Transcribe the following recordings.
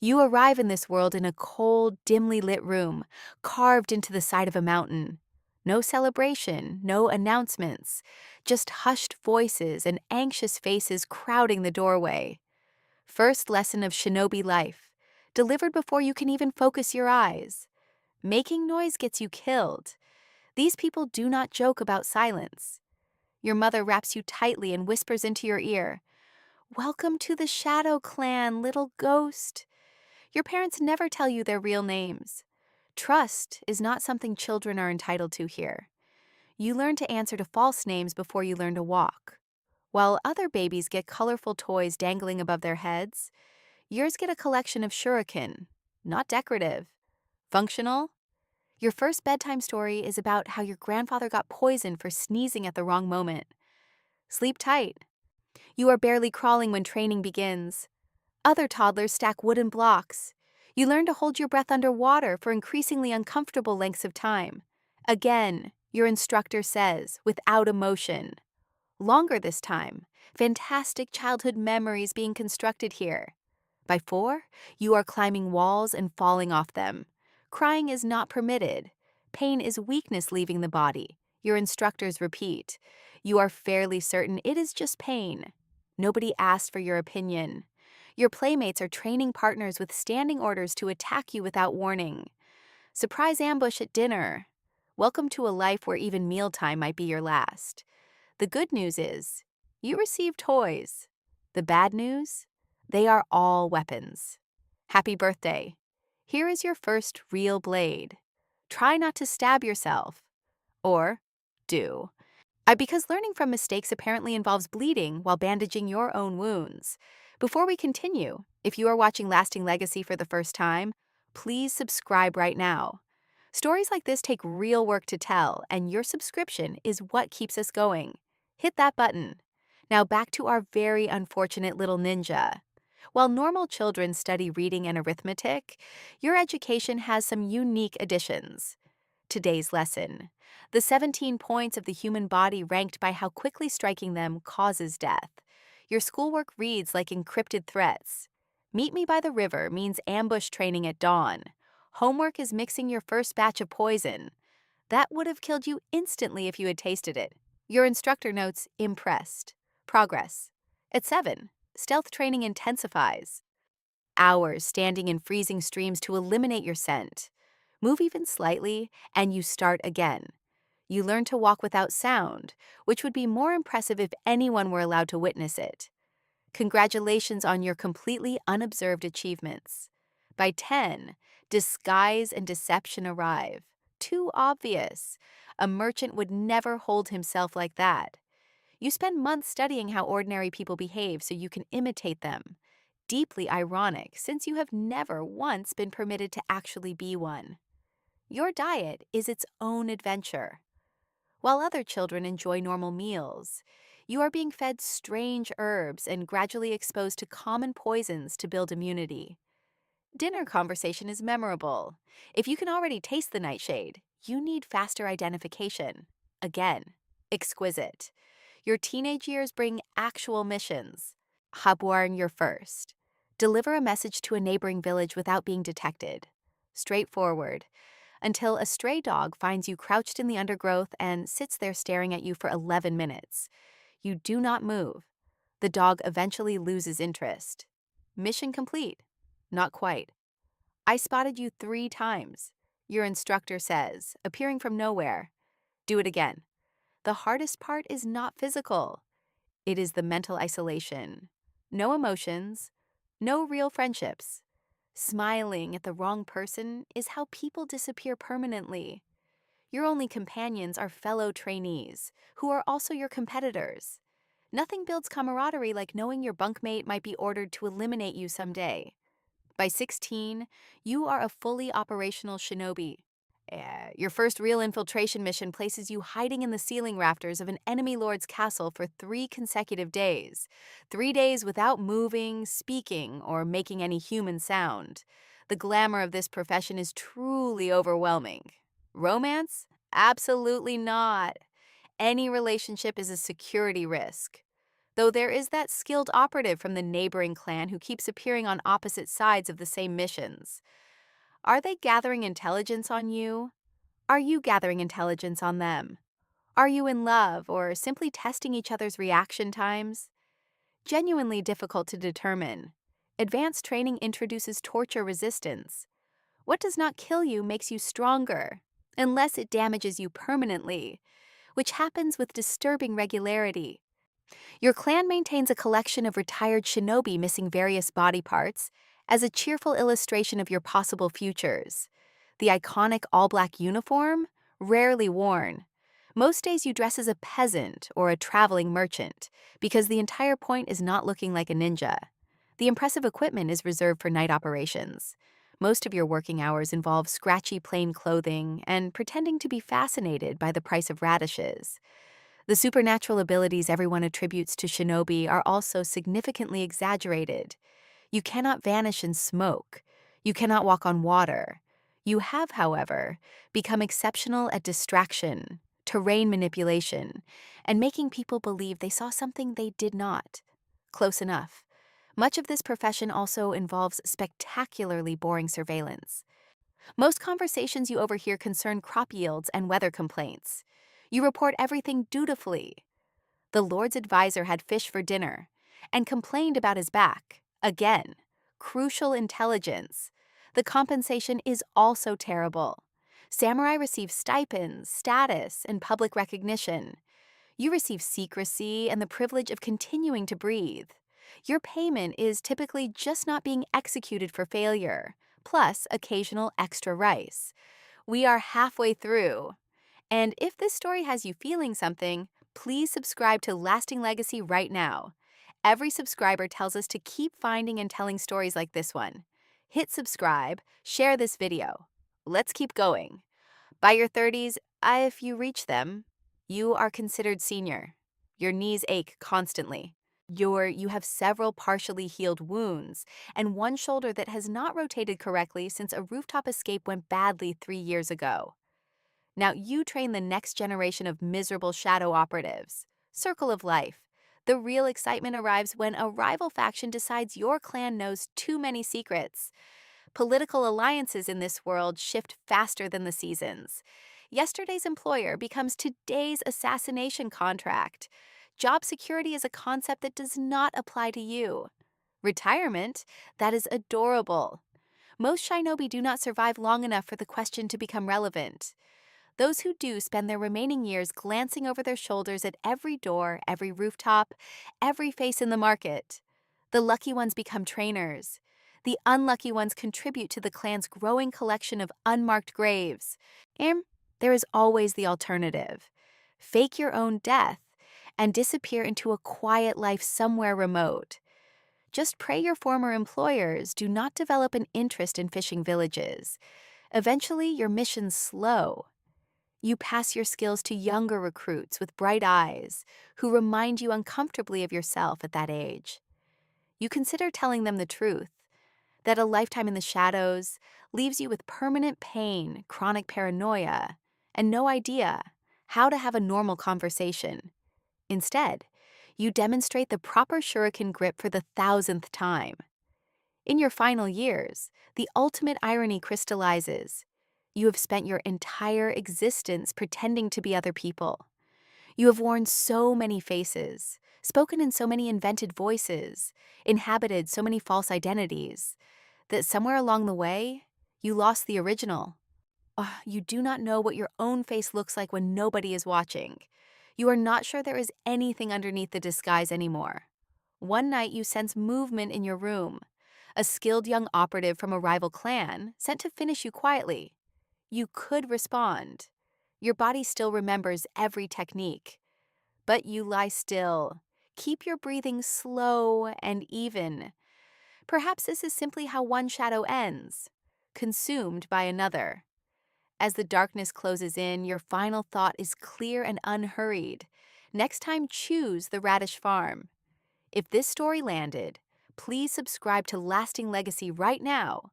You arrive in this world in a cold, dimly lit room, carved into the side of a mountain. No celebration, no announcements, just hushed voices and anxious faces crowding the doorway. First lesson of Shinobi life, delivered before you can even focus your eyes. Making noise gets you killed. These people do not joke about silence. Your mother wraps you tightly and whispers into your ear, "Welcome to the Shadow Clan, little ghost." Your parents never tell you their real names. Trust is not something children are entitled to here. You learn to answer to false names before you learn to walk. While other babies get colorful toys dangling above their heads, yours get a collection of shuriken, not decorative. Functional? Your first bedtime story is about how your grandfather got poisoned for sneezing at the wrong moment. Sleep tight. You are barely crawling when training begins. Other toddlers stack wooden blocks. You learn to hold your breath underwater for increasingly uncomfortable lengths of time. Again, your instructor says, without emotion. Longer this time. Fantastic childhood memories being constructed here. By 4, you are climbing walls and falling off them. Crying is not permitted. Pain is weakness leaving the body. Your instructors repeat. You are fairly certain it is just pain. Nobody asked for your opinion. Your playmates are training partners with standing orders to attack you without warning. Surprise ambush at dinner. Welcome to a life where even mealtime might be your last. The good news is, you receive toys. The bad news? They are all weapons. Happy birthday. Here is your first real blade. Try not to stab yourself. Or do. Because learning from mistakes apparently involves bleeding while bandaging your own wounds. Before we continue, if you are watching Lasting Legacy for the first time, please subscribe right now. Stories like this take real work to tell, and your subscription is what keeps us going. Hit that button. Now back to our very unfortunate little ninja. While normal children study reading and arithmetic, your education has some unique additions. Today's lesson: the 17 points of the human body ranked by how quickly striking them causes death. Your schoolwork reads like encrypted threats. Meet me by the river means ambush training at dawn. Homework is mixing your first batch of poison. That would have killed you instantly if you had tasted it. Your instructor notes, impressed. Progress. At 7, stealth training intensifies. Hours standing in freezing streams to eliminate your scent. Move even slightly, and you start again. You learn to walk without sound, which would be more impressive if anyone were allowed to witness it. Congratulations on your completely unobserved achievements. By 10, disguise and deception arrive. Too obvious. A merchant would never hold himself like that. You spend months studying how ordinary people behave so you can imitate them. Deeply ironic, since you have never once been permitted to actually be one. Your diet is its own adventure. While other children enjoy normal meals, you are being fed strange herbs and gradually exposed to common poisons to build immunity. Dinner conversation is memorable. If you can already taste the nightshade, you need faster identification. Again, exquisite. Your teenage years bring actual missions. Habuarn your first. Deliver a message to a neighboring village without being detected. Straightforward. Until a stray dog finds you crouched in the undergrowth and sits there staring at you for 11 minutes. You do not move. The dog eventually loses interest. Mission complete. Not quite. I spotted you 3 times. Your instructor says, appearing from nowhere. Do it again. The hardest part is not physical. It is the mental isolation. No emotions, no real friendships. Smiling at the wrong person is how people disappear permanently. Your only companions are fellow trainees, who are also your competitors. Nothing builds camaraderie like knowing your bunkmate might be ordered to eliminate you someday. By 16, you are a fully operational shinobi. Your first real infiltration mission places you hiding in the ceiling rafters of an enemy lord's castle for 3 consecutive days. 3 days without moving, speaking, or making any human sound. The glamour of this profession is truly overwhelming. Romance? Absolutely not. Any relationship is a security risk. though there is that skilled operative from the neighboring clan who keeps appearing on opposite sides of the same missions. Are they gathering intelligence on you? Are you gathering intelligence on them? Are you in love or simply testing each other's reaction times? Genuinely difficult to determine. Advanced training introduces torture resistance. What does not kill you makes you stronger, unless it damages you permanently, which happens with disturbing regularity. Your clan maintains a collection of retired shinobi missing various body parts as a cheerful illustration of your possible futures. The iconic all-black uniform? Rarely worn. Most days you dress as a peasant or a traveling merchant because the entire point is not looking like a ninja. The impressive equipment is reserved for night operations. Most of your working hours involve scratchy plain clothing and pretending to be fascinated by the price of radishes. The supernatural abilities everyone attributes to Shinobi are also significantly exaggerated. You cannot vanish in smoke. You cannot walk on water. You have, however, become exceptional at distraction, terrain manipulation, and making people believe they saw something they did not. Close enough. Much of this profession also involves spectacularly boring surveillance. Most conversations you overhear concern crop yields and weather complaints. You report everything dutifully. The Lord's advisor had fish for dinner and complained about his back. Again, crucial intelligence. The compensation is also terrible. Samurai receive stipends, status, and public recognition. You receive secrecy and the privilege of continuing to breathe. Your payment is typically just not being executed for failure, plus occasional extra rice. We are halfway through. And if this story has you feeling something, please subscribe to Lasting Legacy right now. Every subscriber tells us to keep finding and telling stories like this one. Hit subscribe, share this video. Let's keep going. By your 30s, if you reach them, you are considered senior. Your knees ache constantly. You have several partially healed wounds and one shoulder that has not rotated correctly since a rooftop escape went badly 3 years ago. Now you train the next generation of miserable shadow operatives. Circle of life. The real excitement arrives when a rival faction decides your clan knows too many secrets. Political alliances in this world shift faster than the seasons. Yesterday's employer becomes today's assassination contract. Job security is a concept that does not apply to you. Retirement? That is adorable. Most shinobi do not survive long enough for the question to become relevant. Those who do spend their remaining years glancing over their shoulders at every door, every rooftop, every face in the market. The lucky ones become trainers. The unlucky ones contribute to the clan's growing collection of unmarked graves. And there is always the alternative. Fake your own death and disappear into a quiet life somewhere remote. Just pray your former employers do not develop an interest in fishing villages. Eventually, your mission's slow. You pass your skills to younger recruits with bright eyes who remind you uncomfortably of yourself at that age. You consider telling them the truth, that a lifetime in the shadows leaves you with permanent pain, chronic paranoia, and no idea how to have a normal conversation. Instead, you demonstrate the proper shuriken grip for the 1,000th time. In your final years, the ultimate irony crystallizes. You have spent your entire existence pretending to be other people. You have worn so many faces, spoken in so many invented voices, inhabited so many false identities, that somewhere along the way, you lost the original. You do not know what your own face looks like when nobody is watching. You are not sure there is anything underneath the disguise anymore. One night you sense movement in your room. A skilled young operative from a rival clan sent to finish you quietly. You could respond. Your body still remembers every technique. But you lie still. Keep your breathing slow and even. Perhaps this is simply how one shadow ends, consumed by another. As the darkness closes in, your final thought is clear and unhurried. Next time, choose the Radish Farm. If this story landed, please subscribe to Lasting Legacy right now.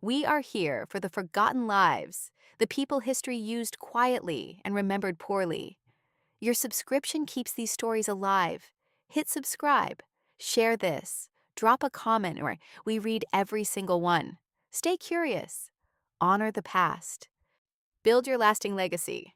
We are here for the forgotten lives, the people history used quietly and remembered poorly. Your subscription keeps these stories alive. Hit subscribe, share this, drop a comment, or we read every single one. Stay curious, honor the past, build your lasting legacy.